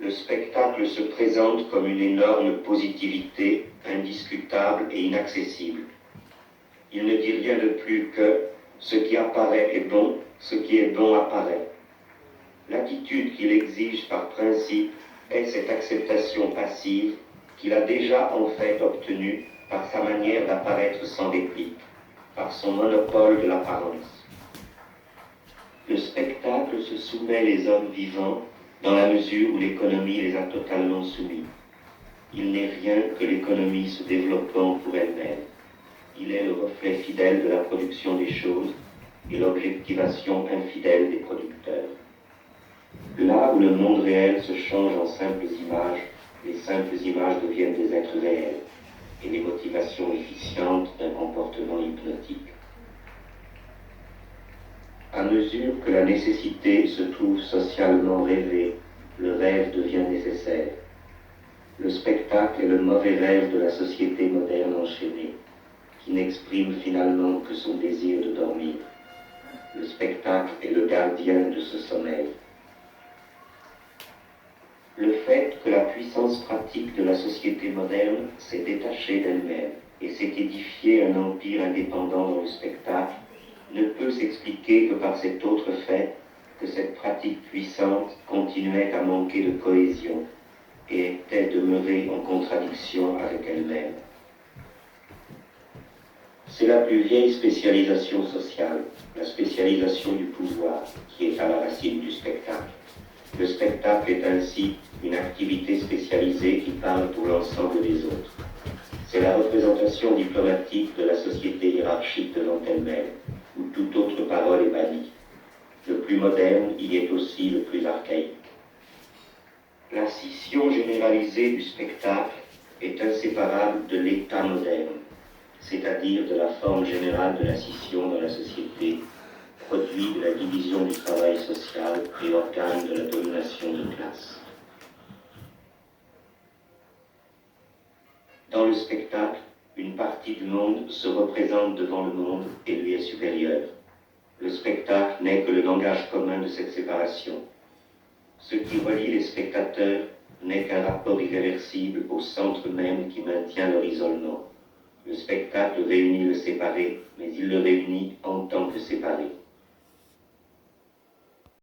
Le spectacle se présente comme une énorme positivité, indiscutable et inaccessible. Il ne dit rien de plus que « ce qui apparaît est bon, ce qui est bon apparaît ». L'attitude qu'il exige par principe est cette acceptation passive qu'il a déjà en fait obtenue par sa manière d'apparaître sans réplique, par son monopole de l'apparence. Le spectacle se soumet les hommes vivants dans la mesure où l'économie les a totalement soumis. Il n'est rien que l'économie se développant pour elle-même. Il est le reflet fidèle de la production des choses et l'objectivation infidèle des producteurs. Là où le monde réel se change en simples images, les simples images deviennent des êtres réels et les motivations efficientes d'un comportement hypnotique. À mesure que la nécessité se trouve socialement rêvée, le rêve devient nécessaire. Le spectacle est le mauvais rêve de la société moderne enchaînée, qui n'exprime finalement que son désir de dormir. Le spectacle est le gardien de ce sommeil. Le fait que la puissance pratique de la société moderne s'est détachée d'elle-même et s'est édifié un empire indépendant dans le spectacle ne peut s'expliquer que par cet autre fait que cette pratique puissante continuait à manquer de cohésion et était demeurée en contradiction avec elle-même. C'est la plus vieille spécialisation sociale, la spécialisation du pouvoir, qui est à la racine du spectacle. Le spectacle est ainsi une activité spécialisée qui parle pour l'ensemble des autres. C'est la représentation diplomatique de la société hiérarchique devant elle-même, où toute autre parole est bannie. Le plus moderne y est aussi le plus archaïque. La scission généralisée du spectacle est inséparable de l'état moderne, c'est-à-dire de la forme générale de la scission dans la société, produit de la division du travail social et organe de la domination de classe. Dans le spectacle, une partie du monde se représente devant le monde et lui est supérieure. Le spectacle n'est que le langage commun de cette séparation. Ce qui relie les spectateurs n'est qu'un rapport irréversible au centre même qui maintient leur isolement. Le spectacle réunit le séparé, mais il le réunit en tant que séparé.